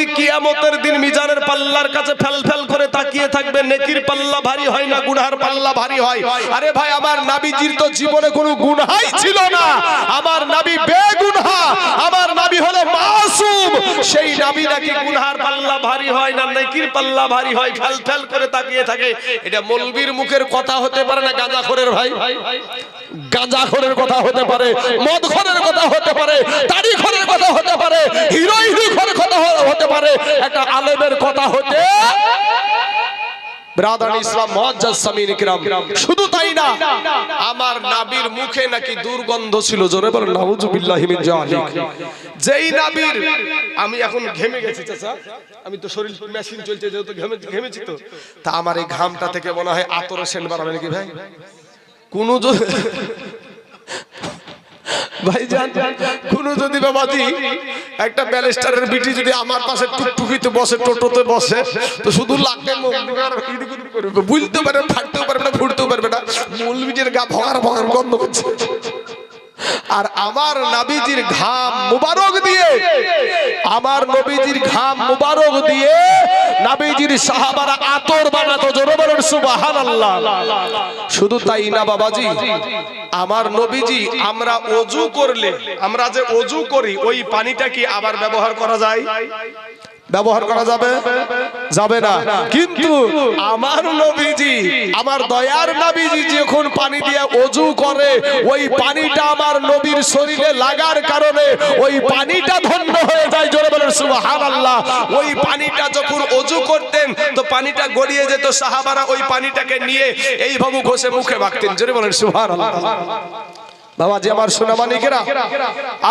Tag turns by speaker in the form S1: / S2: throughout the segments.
S1: বান্দি কিয়ামতের দিন মিজানের পাল্লার কাছে ফেল ফেল করে তাকিয়ে থাকবে, নেকির পাল্লা ভারী হয় না গুনাহের পাল্লা ভারী হয়। আরে ভাই, আমার নবীজির তো জীবনে কোনো গুনাহই ছিল না, আমার নবী বেগুনাহ, আমার নবী হলো মাসুম। সেই নবী নাকি গুনাহের পাল্লা ভারী হয় না, নেকির পাল্লা ভারী হয়, ফেল ফেল করে তাকিয়ে থাকে। এটা মৌলবীর মুখের কথা হতে পারে না, গাঁজাখোরের ভাই, গাঁজাখোরের কথা হতে পারে, মদখোরের কথা হতে পারে, তাড়িখোরের কথা হতে পারে, হিরো হিরোখোরের কথা হতে পারে, একটা আলেমের কথা হতে ব্রাদার ইসলাম মুআজ্জাজ সামিন ইকরাম। শুধু তাই না, আমার নবীর মুখে নাকি দুর্গন্ধ ছিল। জোরে বলেন নাউযুবিল্লাহি মিন যালিক। যেই নবীর, আমি এখন ঘেমে গেছি চাচা, আমি তো শরীর মেশিন চলছে যেহেতু ঘেমেছি, তো তা আমার এই ঘামটা থেকে মনে হয় আতরের সেন্ট বাড়াবে নাকি ভাই? কোন ভাইজান, কোন যদি বাবাজি একটা ব্যারিস্টারের বিটি যদি আমার পাশে টুকটুকিতে বসে, টোটোতে বসে, তো শুধু লাগবে বুঝতে পারে, ফাটতেও পারবে না, ফুটতেও পারবে না, মৌলবীদের গা ভগার ভগার গন্ধ করছে। আর আমার নবীজির ঘাম মুবারক দিয়ে, আমার নবীজির ঘাম মুবারক দিয়ে নবীজির সাহাবারা আতর বানাতো। জোরে বলেন সুবহানাল্লাহ। শুধু তাই না বাবাজি, আমার নবীজি, আমরা ওযু করলে, আমরা যে ওযু করি, ওই পানিটা কি আবার ব্যবহার করা যায়? ব্যবহার করা যাবে? যাবে না। কিন্তু আমার নবীজি, আমার দয়ার নবীজি যখন পানি দিয়ে ওযু করে, ওই পানিটা আমার নবীর শরীরে লাগার কারণে ওই পানিটা ধন্য হয়ে যায়। জোরে বলেন সুবহানাল্লাহ। ওই পানিটা যখন ওযু করতেন তো পানিটা গড়িয়ে যেত, সাহাবারা ওই পানিটাকে নিয়ে এইভাবে ঘষে মুখে মাখতেন। জোরে বলেন সুবহানাল্লাহ। বাবাজি আমার সোনামানিকেরা,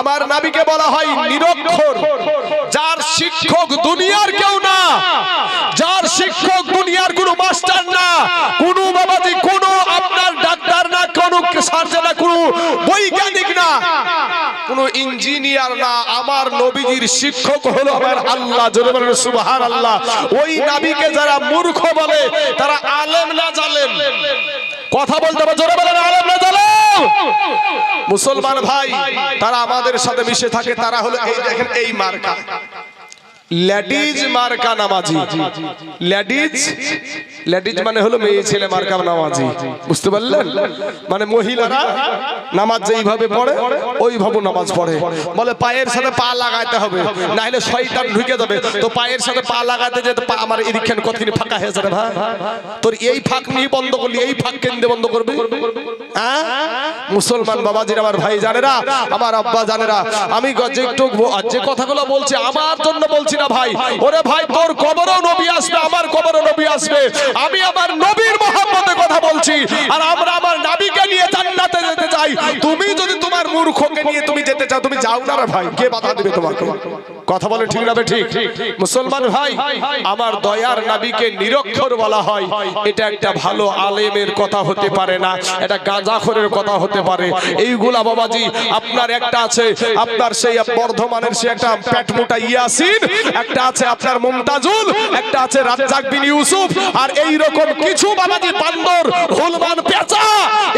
S1: আমার নবীকে বলা হয় নিরক্ষর, যার শিক্ষক দুনিয়ার কেউ না, যার শিক্ষক দুনিয়ার কোনো মাস্টার না, কোনো বাবাজি কোনো আপনার ডাক্তার না, কোনো সার্জন না, কোনো বৈজ্ঞানিক না, কোনো ইঞ্জিনিয়ার না, আমার নবীজির শিক্ষক হলো আমার আল্লাহ। জোরে বলেন সুবহানাল্লাহ। ওই নবীকে যারা মূর্খ বলে তারা আলেম না জালেম? কথা বলতে হবে, জোরে বলেন আলেম না জালেম? মুসলমান ভাই, তারা আমাদের সাথে মিশে থাকে, তারা হলো এই দেখেন এই মার্কা, লেডিজ মার্কা নামাজি। লেডিজ, লেডিজ মানে হলো মেয়ে ছেলে মার্কা নামাজি, বুঝতে পারলেন? মানে মহিলারা নামাজ যেইভাবে পড়ে ওইভাবে নামাজ পড়ে। বলে পায়ের সাথে পা লাগাইতে হবে, না হলে শয়তান ঢুকে যাবে। তো পায়ের সাথে পা লাগাতে যেতে পা আমার এদিকখান কতদিন ফাঁকা হয়ে যাবে ভাই, তোর এই ফাঁক নিয়ে বন্ধ করলি, এই ফাঁক কেন্দ্রে বন্ধ করবে? হ্যাঁ মুসলমান বাবাজির, আমার ভাই জানেরা, আমার আব্বা জানেরা, আমি যে কথাগুলো বলছি আমার জন্য বলছি না ভাই। ওরে ভাই, তোর কবরও নবী আসবে, আমার কবরও নবী আসবে। আমি আমার নবীর মহব্বতে কথা বলছি, আর আমরা আমার নবীকে নিয়ে জান্নাতে যেতে চাই। তুমি যদি তোমার মূর্খকে নিয়ে তুমি যেতে চাও, তুমি যাও না রে ভাই, কে বাধা দিবে তোমাকে? কথা বলে ঠিক না? ঠিক মুসলমান ভাই, আমার দয়ার নবীকে নিরক্ষর বলা হয়, এটা একটা ভালো আলেমের কথা হতে পারে না, এটা গাঁজাখোরের কথা হতে পারে। এইগুলা বাবাজি আপনার একটা আছে, আপনার সেই বর্ধমানের সে একটা পেটমোটা ইয়াসিন, একটা আছে আপনার মুমতাজুল, একটা আছে রাজ্জাক বিন ইউসুফ, আর এই রকম কিছু বাবাজি বান্দর হুলমান পেঁচা,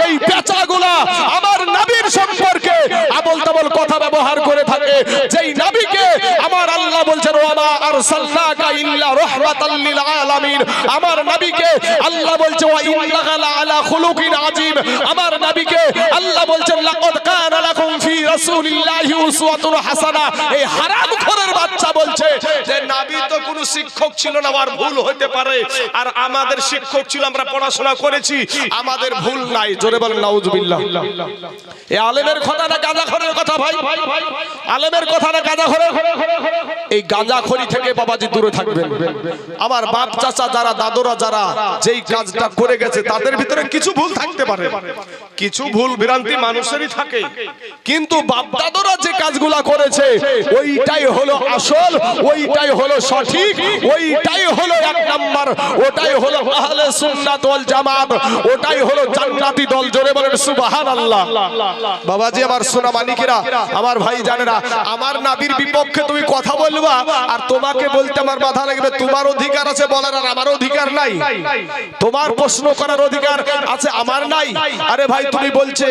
S1: এই পেঁচাগুলা আমার নবীর সম্পর্কে আবল তাবল কথা ব্যবহার করে থাকে। যেই নবীকে আমার আল্লাহ বলছেন ওয়া মা আরসালনাকা ইল্লা রাহমাতাল লিল আলামিন, আমার নবীকে আল্লাহ বলছে ওয়া ইন্নাকা লাআলা খুলুকিন আযীম, আমার নবীকে আল্লাহ বলছেন লাকাদ কানা লাকুম ফি রাসূলিল্লাহি উসওয়াতুন হাসানাহ। এই হারামখোরের বাচ্চা বলছে যে নবী তো কোনো শিক্ষক ছিল না, আর ভুল হতে পারে, আর আমাদের শিক্ষক ছিল, আমরা পড়াশোনা করেছি, আমাদের ভুল নাই। জোরে বলেন নাউজুবিল্লাহ। এই আলেমের কথা না গাঁজাখোরের কথা ভাই? আলেমের কথা না গাঁজাখোরের? এই গাঁজাখড়ি থেকে বাবাজি দূরে থাকবেন। আমার বাপ চাচা যারা, দাদুরা যারা যেই কাজটা করে গেছে, তাদের ভিতরে কিছু ভুল থাকতে পারে, কিছু ভুল ভ্রান্তি মানুষেরই থাকে, কিন্তু বাপ দাদুরা যে কাজগুলা করেছে ওইটাই হলো আসল, ওইটাই হলো সঠিক, ওইটাই হলো এক নাম্বার, ওটাই হলো আহলে সুন্নাত ওয়াল জামাত, ওটাই হলো জান্নাতি দল। জোরে বলেন সুবহানাল্লাহ। বাবাজি আমার সোনা মানিকেরা, আমার ভাই জানেরা, আমার নবীর বিপক্ষে তুমি কথা বলবা আর তোমাকে বলতে আমার বাধা লাগবে, তোমার অধিকার আছে বলার আর আমার অধিকার নাই, তোমার প্রশ্ন করার অধিকার আছে আমার নাই। আরে ভাই তুমি বলছে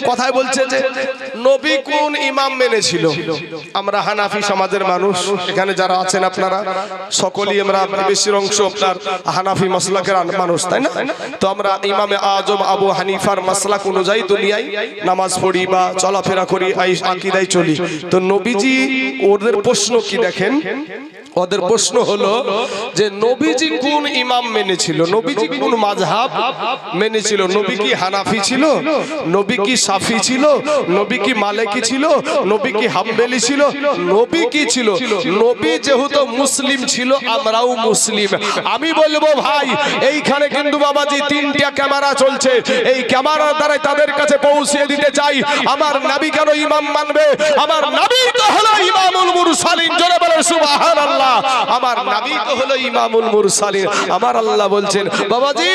S1: কথায় বলছে যে নবী কোন ইমাম মেনেছিল। আমরা হানাফি সমাজের মানুষ, এখানে যারা আছেন আপনারা সকলেই আমরা বেশির অংশ আপনার হানাফি মাসলাকের মানুষ, তাই না? তো আমরা ইমামে আজম আবু হানিফার মাসলাক অনুযায়ী দুনিয়ায় নামাজ পড়ি বা চলাফেরা করি, আকীদায় চলি। তো নবীজি ওদের প্রশ্ন কি দেখেন, ওদের প্রশ্ন হলো যে নবীজি কোন ইমাম মেনেছিল, নবীজি কোন মাযহাব মেনেছিল। নবী কি হানাফি ছিল, নবী কি শাফি ছিল, নবী কি মালিকি ছিল, নবী কি হাম্বলি ছিল, নবী কি ছিল? নবী যেহেতু মুসলিম ছিল, আমরাও মুসলিম। আমি বলবো ভাই এইখানে কিন্তু বাবাজি তিনটা ক্যামেরা চলছে, এই ক্যামেরার দ্বারা তাদের কাছে পৌঁছে দিতে চাই আমার নবী কেন ইমাম মানবে। আমার নবী তো হলো ইমামুল মুরসালিন, জোরে বলেন সুবহানাল্লাহ। আমার নবী তো হলো ইমামুল মুরসালিন। আমার আল্লাহ বলছেন বাবাজি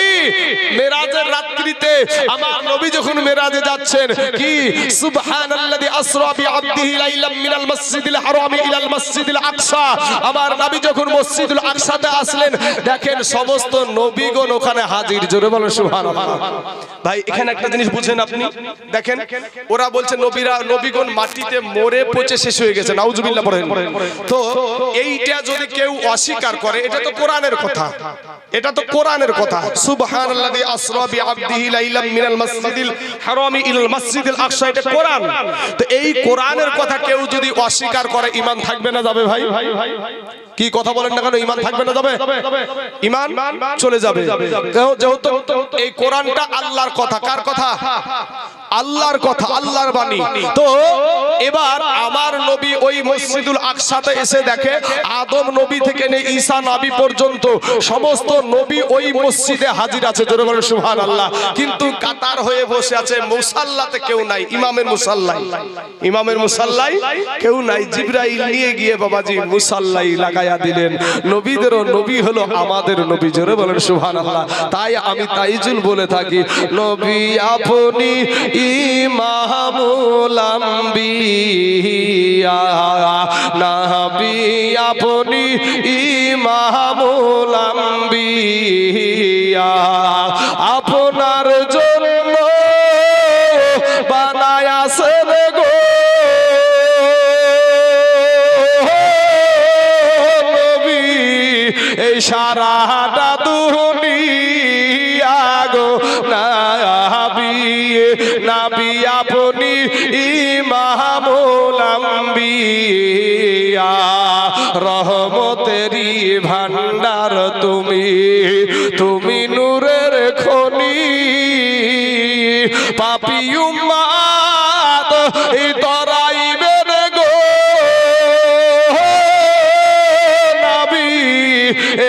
S1: মেরাজের রাত্রিতে আমার নবী যখন মেরাজে যাচ্ছেন কি সুবহানাল্লাযী আসরা বিআবদিহি লাইলাম মিনাল মাসজিদিল হারামি ইলাল মাসজিদিল আকসা। আমার নবী যখন মসজিদুল আকসাতে আসলেন দেখেন সমস্ত নবীগণ ওখানে হাজির, জোরে বলেন সুবহানাল্লাহ। ভাই এখানে একটা জিনিস বুঝেন আপনি, দেখেন ওরা বলছে নবীগণ মাটিতে মরে পচে শেষ হয়ে গেছে, নাউজুবিল্লাহ পড়েন। তো এইটা যদি কেউ অস্বীকার করে, এটা তো কোরআনের কথা, এটা তো কোরআনের কথা। সুবহানাল্লাযী আসরা বিআবদিহি লাইলাম মিনাল মাসজিদিল হারামি ইলাল মাসজিদিল আকসা, এটা কোরআন। তো এই কোরআনের কথা কেউ যদি অস্বীকার করে ঈমান থাকবে না যাবে? ভাই কি কথা বলেন না কেন, ঈমান থাকবে না যাবে? ঈমান চলে যাবে। যেহেতু এই কোরআনটা আল্লাহর কথা, কার কথা? আল্লাহর কথা, আল্লাহর বাণী। তো এবার আমার নবী ওই মসজিদুল আকসাতে এসে দেখে আদম নবী থেকে নিয়ে ঈসা নবী পর্যন্ত সমস্ত নবী ওই মসজিদে হাজির আছে, জোরে বলেন সুবহানাল্লাহ। কিন্তু কাতার হয়ে বসে আছে, মুসাল্লাতে কেউ নাই, ইমামের মুসাল্লায়, ইমামের মুসাল্লায় কেউ নাই। জিবরাইল নিয়ে গিয়ে বাবাজি মুসাল্লাই লাগায়া দিলেন। নবীদেরও নবী হলো আমাদের নবী, জোরে বলেন সুবহানাল্লাহ। তাই আমি তাইজুল বলে থাকি নবী আপনি ইমামুল আম্বিয়া, নবী আপনি ইমামুল আম্বিয়া, আপনার জন্য বানায়াছেন গো নবী এই সারাটা দুনিয়া গো নবী, নবী আপনি ইমামুল আম্বিয়া, রহমতেরই ভান্ডার তুমি, তুমি নূরের খনি, পাপী উম্মাত এই তরাইবেন গো নবী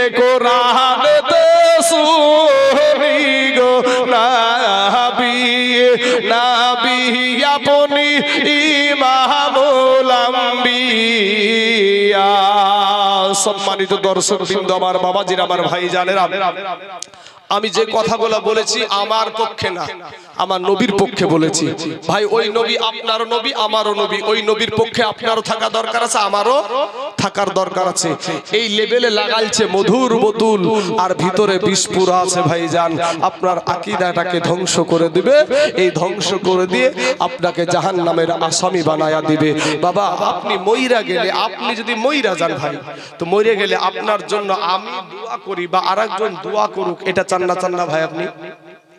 S1: এ কোরআনেতে শুনি গো নবী, নবী আপনি ইমামুল আম্বিয়া। সম্মানিত দর্শক বৃন্দ, আমার বাবাজির, আমার ভাই জানেরা, আমি যে কথাগুলো বলেছি আমার পক্ষে না, আমার নবীর পক্ষে বলেছি। ভাই ওই নবী আপনারও নবী, আমারও নবী, ওই নবীর পক্ষে আপনারও থাকা দরকার আছে, আমারও থাকার দরকার আছে। এই লেভেলে লাগাইছে মধুর বোতল আর ভিতরে বিষ পুরা আছে ভাইজান, আপনার আকীদাটাকে ধ্বংস করে দিবে। এই ধ্বংস করে দিয়ে আপনাকে জাহান্নামের আসামি বানায়া দিবে। বাবা আপনি মইরা গেলে, আপনি যদি মইরা যান ভাই, তো মইরা গেলে আপনার জন্য আমি দোয়া করি বা আরেকজন দোয়া করুক, এটা চান না? চান না ভাই? আপনি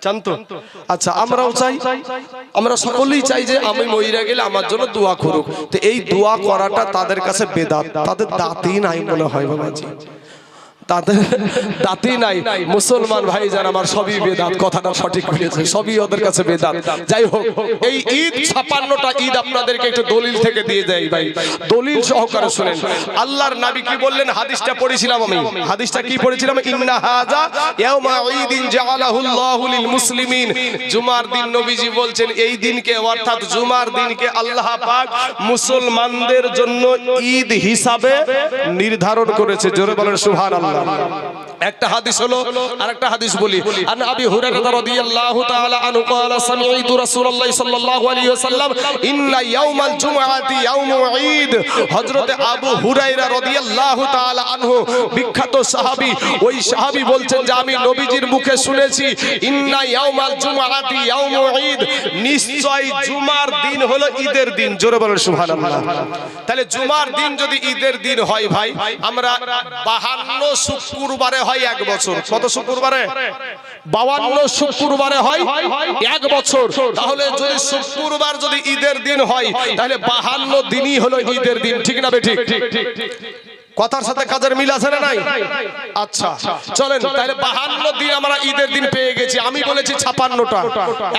S1: চান তো? আচ্ছা আমরাও চাই, আমরা সকলেই চাই যে আমি মইরা গেলে আমার জন্য দোয়া করুক। তো এই দোয়া করাটা তাদের কাছে বেদাত, তাদের দাঁতই নাই মনে হয় বাবাজি, তাদের দাঁতই নাই। মুসলমান ভাই যারা আমার সবই বেদাত, কথাটা সঠিক বলেছে, সবই ওদের কাছে বেদাত। যাই হোক, এই ঈদ 56টা ঈদ আপনাদেরকে একটু দলিল থেকে দিয়ে দেই ভাই, দলিল সহকারে শুনেন। আল্লাহর নবী কি বললেন, হাদিসটা পড়েছিলাম আমি, হাদিসটা কি পড়েছিলাম? ইন্না হাযা ইয়াউমা ঈদিন জাআলাহুল্লাহু লিল মুসলিমিন। জুমার দিন নবীজি বলছেন এই দিনকে, অর্থাৎ জুমার দিনকে আল্লাহ পাক মুসলমানদের জন্য ঈদ হিসাবে নির্ধারণ করেছে, জোরে বলেন সুবহানাল্লাহ। একটা হাদিস হলো আর একটা হাদিস বলি আন আবি হুরায়রা রাদিয়াল্লাহু তাআলা আনহু قال سمعت رسول الله صلى الله عليه وسلم ان يوم الجمعه يوم عيد হযরত আবু হুরায়রা রাদিয়াল্লাহু তাআলা আনহু বিখ্যাত সাহাবী ওই সাহাবী বলছেন যে আমি নবীজির মুখে শুনেছি ইন্না ইয়াউমাল জুমআতি ইয়াউমু ঈদ নিশ্চয় জুমার দিন হলো ঈদের দিন জোরে বলেন সুবহানাল্লাহ তাহলে জুমার দিন যদি ঈদের দিন হয় ভাই আমরা 52 শুক্রবারে হয় এক বছর কত শুক্রবারে 52 শুক্রবারে হয় এক বছর তাহলে যদি শুক্রবার যদি ঈদের দিন হয় তাহলে 52 দিনই হলো ঈদের দিন ঠিক না বেঠিক কথার সাথে কাজের মিল আছে না নাই আচ্ছা চলেন তাহলে 52 দিন আমরা ঈদের দিন পেয়ে গেছি আমি বলেছি 56টা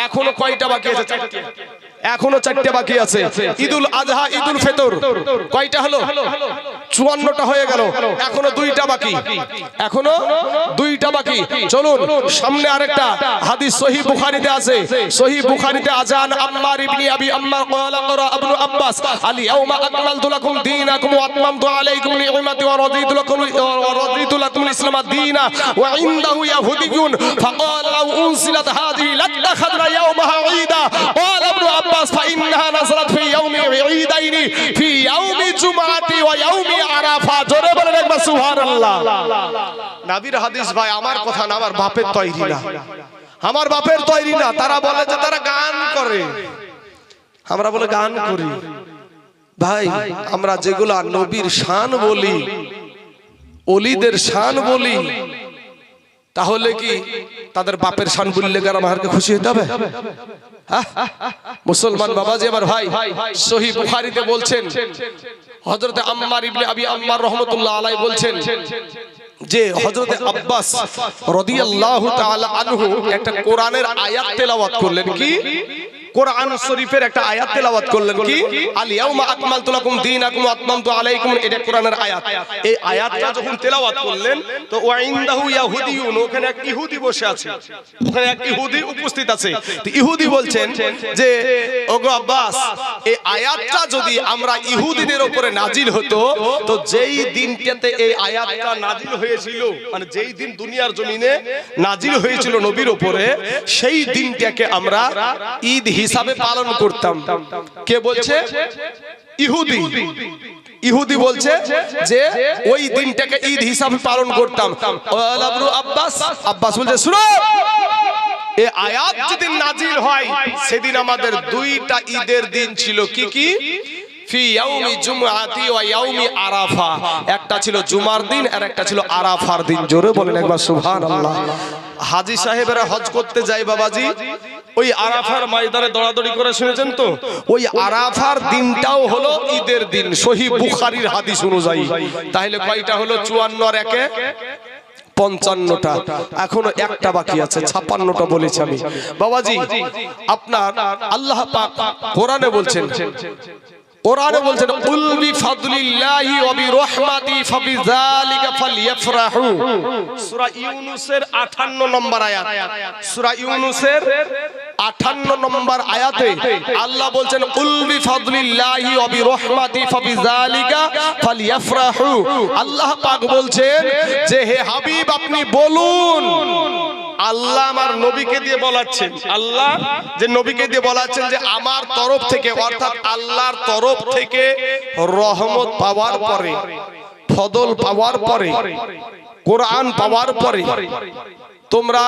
S1: এখনো কয়টা বাকি আছে চারটি এখনো চারটি বাকি আছে ঈদুল আযহা ঈদুল ফিতর কয়টা হলো 54টা হয়ে গেল এখনো দুইটা বাকি এখনো দুইটা বাকি চলুন সামনে আরেকটা হাদিস সহিহ বুখারীতে আছে সহিহ বুখারীতে আযান আম্মার ইবনে আবি আম্মার ক্বালা ক্বারা ইবনে আব্বাস আল ইয়াউমা আকমালতু লাকুম দীনাকুম ওয়া আতমামতু আলাইকুম নি'মাতি ওয়া রাদিতু লাকুম ইসলাম দীনা ওয়া ইনদাহু ইয়াহুদিয়ুন ফাকাল লাউ উনসিলাত হাযিহি লাত্তাখাযনা ইয়াউমাহা ঈদা ক্বালা ইবনে আব্বাস ফাইন্নাহা নাযারাত ফি ইয়াউমি ঈদাইনি ফি ইয়াউমি জুমআতি ওয়া ইয়াউমি আরাফা জোরে বলেন একবার সুবহানাল্লাহ নবীর হাদিস ভাই আমার কথা না আমার বাপের তৈরি না আমার বাপের তৈরি না তারা বলে যে তারা গান করে আমরা বলে গান করি ভাই আমরা যেগুলা নবীর শান বলি ওলিদের শান বলি তাহলে কি তাদের বাপের শান বললে কি আমাকে খুশি হতে হবে মুসলমান বাবাজি আমার ভাই সহিহ বুখারীতে বলছেন হযরত আম্মার ইবনে আবি আম্মার রাহমাতুল্লাহ আলাইহি বলছেন যে হযরত আব্বাস রাদিয়াল্লাহু তাআলা আনহু একটা কোরআনের আয়াত তেলাওয়াত করলেন কি কোরআন শরীফের একটা আয়াত তেলাওয়াত করলেন কি আল ইয়াউমা আকমালতু লাকুম দীনাকুম ওয়া আতমামতু আলাইকুম এটা কোরআনের আয়াত এই আয়াতটা যখন তেলাওয়াত করলেন তো ওয়া ইনদাহু ইয়াহুদিয়ুন ওখানে এক ইহুদি বসে আছে ওখানে এক ইহুদি উপস্থিত আছে তো ইহুদি বলছেন যে ওগো আব্বাস এই আয়াতটা যদি আমরা ইহুদিদের উপরে নাজিল হতো তো যেই দিনটাতে এই আয়াতটা নাজিল হয়েছিল মানে যেই দিন দুনিয়ার জমিনে নাজিল হয়েছিল নবীর উপরে সেই দিনটাকে আমরা ঈদ হিসাবে পালন করতাম কে বলছে ইহুদি ইহুদি বলছে যে ওই দিনটাকে ঈদ হিসাবে পালন করতাম আব্বাস আব্বাস বলছে শুনো এই আয়াত যেদিন নাজিল হয় সেদিন আমাদের দুইটা ঈদের দিন ছিল কি কি ফি ইয়াউমি জুমআতি ওয়া ইয়াউমি আরাফা একটা ছিল জুমার দিন আর একটা ছিল আরাফার দিন জোরে বলেন একবার সুবহানাল্লাহ হাজী সাহেবেরা হজ করতে যায় বাবাজি ওই আরাফার ময়দানে দৌড়াদৌড়ি করে শুনেছেন তো ওই আরাফার দিনটাও হলো ঈদের দিন সহিহ বুখারীর হাদিস অনুযায়ী তাহলে কয়টা হলো 54 আর 1 55টা এখনো একটা বাকি আছে 56টা বলেছি আমি বাবাজি আপনার আল্লাহ পাক কোরআনে বলছেন কোরআনে বলছেন কুল বিফাদলিল্লাহি ওয়া বিরহমাতি ফাবিযালিকা ফালইফরাহু সূরা ইউনূসের 58 নম্বর আয়াত সূরা ইউনূসের 58 নম্বর আয়াতে আল্লাহ বলছেন কুল বিফাদলিল্লাহি ওয়া বিরহমাতি ফাবিযালিকা ফালইফরাহু আল্লাহ পাক বলছেন যে হে হাবিব আপনি বলুন আল্লাহ আমার নবীকে দিয়ে বলাচ্ছেন আল্লাহ যে নবীকে দিয়ে বলাচ্ছেন যে আমার তরফ থেকে অর্থাৎ আল্লাহর তরফ থেকে রহমত পাওয়ার পরে ফজল পাওয়ার পরে কোরআন পাওয়ার পরে তোমরা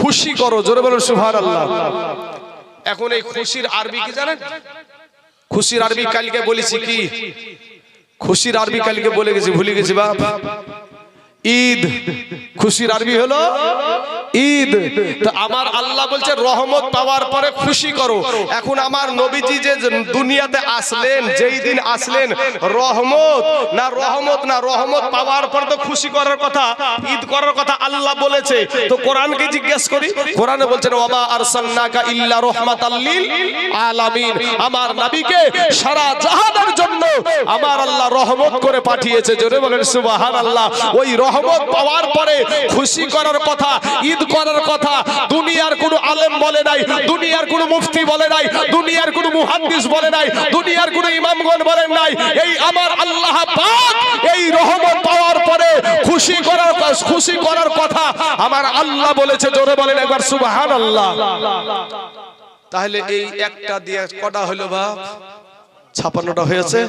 S1: খুশি করো জোরে বলো সুবহানাল্লাহ এখন এই খুশির আরবি কি জানেন খুশির আরবি কালকে বলেছি কি খুশির আরবি কালকে বলে গেছি ভুলে গেছি বাপ ঈদ খুশির আরবি হলো ঈদ তো আমার আল্লাহ বলছে রহমত পাওয়ার পরে খুশি করো এখন আমার নবীজি যে দুনিয়াতে আসলেন যেই দিন আসলেন রহমত না রহমত পাওয়ার পর তো খুশি করার কথা ঈদ করার কথা আল্লাহ বলেছে তো কোরআনকে জিজ্ঞেস করি কোরআনে বলছেন ওয়ামা আরসালনাকা ইল্লা রাহমাতাল লিল আলামিন আমার নবীকে সারা জাহানের জন্য আমার আল্লাহ রহমত করে পাঠিয়েছে জোরে বলেন সুবহানাল্লাহ ওই রহমত পাওয়ার পরে খুশি করার কথা ঈদ করার কথা দুনিয়ার কোনো আলেম বলে নাই দুনিয়ার কোনো মুফতি বলে নাই দুনিয়ার কোনো মুহাদ্দিস বলে নাই দুনিয়ার কোনো ইমামগণ বলেন নাই এই আমার আল্লাহ পাক এই রহমত পাওয়ার পরে খুশি করার কথা আমার আল্লাহ বলেছে। জোরে বলেন একবার সুবহানাল্লাহ। তাহলে এই একটা দিয়ে কটা হলো বাপ? 56টা হয়েছে।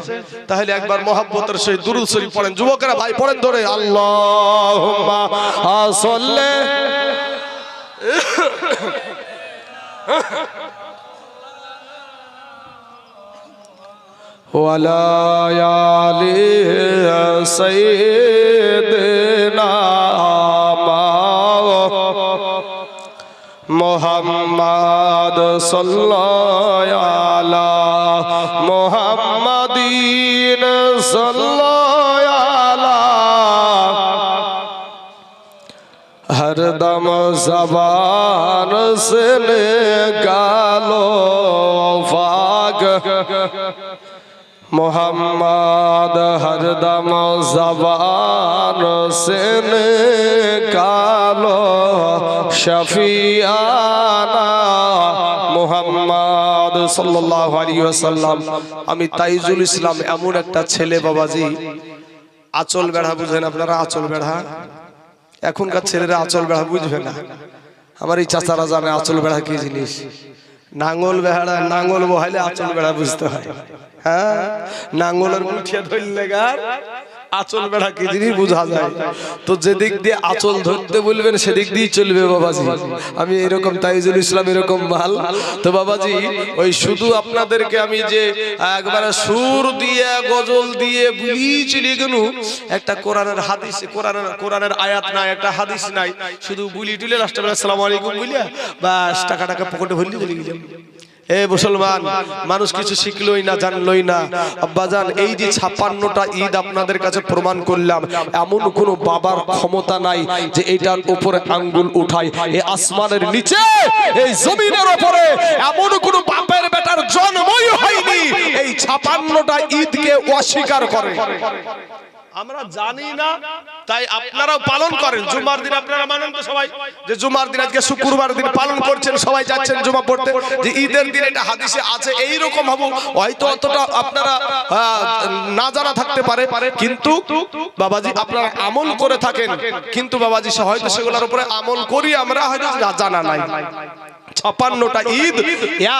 S1: তাহলে একবার মহব্বতের সেই দুরূদ শরীফ পড়েন যুবকেরা, ভাই পড়েন ধরে, আল্লাহুম্মা সাল্লি ওয়ালা আলি সাইয়্যিদিনা মুহাম্মদ সাল্লাল্লাহু আলা মুহাম্মাদিন সাল্লাল্লাহু আলা हरदम ज़बान से निकालो फाग मोहम्मद, हरदम ज़बान से निकालो शफियाना मोहम्मद सल्लल्लाहु अलैहि वसल्लम। আমি তাইজুল ইসলাম এমন একটা ছেলে বাবাজি, আঁচল বেড়া বুঝেন আপনারা? আঁচল বেড়া এখনকার ছেলেরা আঁচল বেড়া বুঝবে না। আমার এই চাচারা জানে আঁচল বেড়া কি জিনিস। নাঙ্গল বেড়া, নাঙ্গল বহাইলে আঁচল বেড়া বুঝতে হয়। হ্যাঁ, নাঙ্গলের মুঠিয়া ধরলে গার আঁচল বেড়া কি জিনিস বোঝা যায়। তো যেদিক দিয়ে আঁচল ধরতে বলবেন সেদিক দিয়ে চলবে বাবাজি। আমি এরকম তাইজুল ইসলাম এরকম মাল। তো বাবাজি ওই শুধু আপনাদেরকে আমি যে একবারে সুর দিয়ে গজল দিয়ে বুলি চলে গেল, একটা কোরআনের হাদিস, কোরআনের আয়াত নাই, একটা হাদিস নাই, শুধু বুলি টুলে লাস্টে বেলা আসসালামু আলাইকুম বলিয়া বাস টাকা পকেটে ভরলি চলে গেলাম। এ মুসলমান মানুষ কিছু শিখলই না, জানলই না। আব্বাজান এই যে 56টা ঈদ আপনাদের কাছে প্রমাণ করলাম, এমন কোন বাবার ক্ষমতা নাই যে এটার উপরে আঙ্গুল উঠায়। এই আসমানের নিচে এই জমিনের উপরে এমন কোন বাপের বেটার জন্মই হয়নি এই 56টা ঈদকে অস্বীকার করে। আমরা জানি না, তাই আপনারাও পালন করেন। জুমার দিন আপনারা মানেন তো সবাই যে জুমার দিন আজকে শুক্রবার দিন পালন করছেন, সবাই যাচ্ছেন জুমা পড়তে, যে ঈদের দিন এটা হাদিসে আছে এইরকম হবে। হয়তো অতটা আপনারা না জানা থাকতে পারে, কিন্তু বাবাজি আপনারা আমল করে থাকেন। কিন্তু বাবাজি হয়তো সেগুলোর উপরে আমল করি আমরা, হয়তো জানা নাই। 56টা ঈদ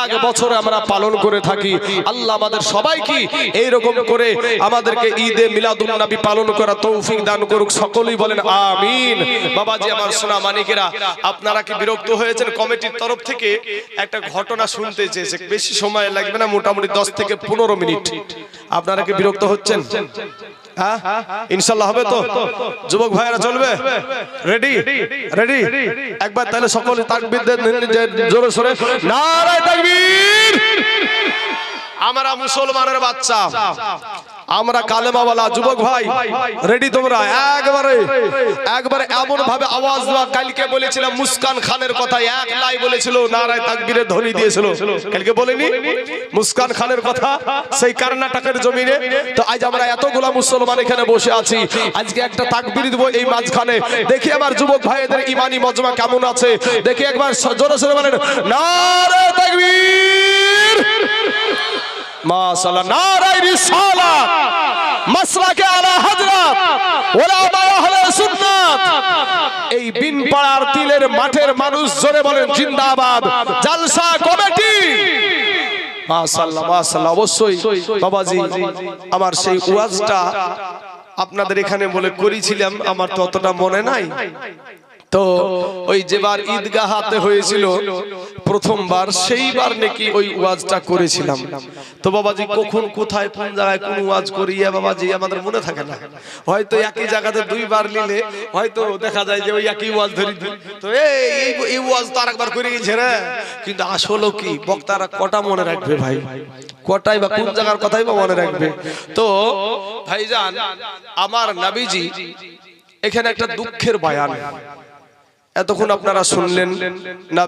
S1: এক বছরে আমরা পালন করে থাকি। আল্লাহ আমাদের সবাইকে এইরকম করে আমাদেরকে ঈদে মিলাদুন নবী পালন করার তৌফিক দান করুক। সকলেই বলেন আমিন। বাবাজি আমার সোনা মানিকেরা, আপনারা কি বিরক্ত হয়েছেন? কমিটির তরফ থেকে একটা ঘটনা শুনতে চেয়েছে, বেশি সময় লাগবে না, মোটামুটি 10 থেকে 15 মিনিট। আপনারা কি বিরক্ত হচ্ছেন? হ্যাঁ, ইনশাআল্লাহ হবে তো? যুবক ভাইরা চলবে? রেডি রেডি একবার তাহলে সকলে তাকবীর দেন জোরে সোরে, নারায়ে তাকবীর। আমরা মুসলমানের বাচ্চা, আমরা কালেমাওয়ালা যুবক ভাই, রেডি তোমরা? একবারে এমন ভাবে আওয়াজ দেওয়া। কালকে বলেছিলাম মুস্কান খানের কথা, এক লাই বলেছিল, নারায়ে তাকবীরের ধ্বনি দিয়েছিল। কালকে বলেনি মুস্কান খানের কথা, সেই কর্ণাটকের জমিনে। তো আজ আমরা এতগুলা মুসলমান এখানে বসে আছি, আজকে একটা তাকবীর দেব এই মাঝখানে। দেখি আমার যুবক ভাইদের ইমানি মজমা কেমন আছে, দেখি একবার জোরে সোরে বলেন নারায়ে তাকবীর। মাশাআল্লাহ, নারায়ে রিসালাত, মাসলাকে আলা হযরত উলামা আহলে সুন্নাত। এই বিনপাড়ার তিলের মাঠের মানুষ জোরে বলেন জিন্দাবাদ। জলসা কমিটি মাশাআল্লাহ মাশাআল্লাহ। অবশ্যই বাবাজি আমার সেই ওয়াজটা আপনাদের এখানে বলে করেছিলাম, আমার তো অতটা মনে নাই। তো ওই যেবার ঈদগাহাতে হয়েছিল প্রথমবার, সেইবার নাকি ওই ওয়াজটা করেছিলাম। তো বাবাজি কখন কোথায় কোন জায়গায় কোন ওয়াজ করিয়া বাবাজি আমাদের মনে থাকে না। হয়তো একই জায়গাতে দুইবার নিলে হয়তো দেখা যায় যে ওই একই ওয়াজ ধরি, তো এই ওয়াজ তো আরেকবার করে গেছে রে। কিন্তু আসলে কি বক্তারা কটা মনে রাখবে ভাই? কটাই বা কোন জায়গার কথাই বা মনে রাখবে? তো ভাইজান আমার নবীজি এখানে একটা দুঃখের বয়ান এতক্ষণ আপনারা শুনলেন না।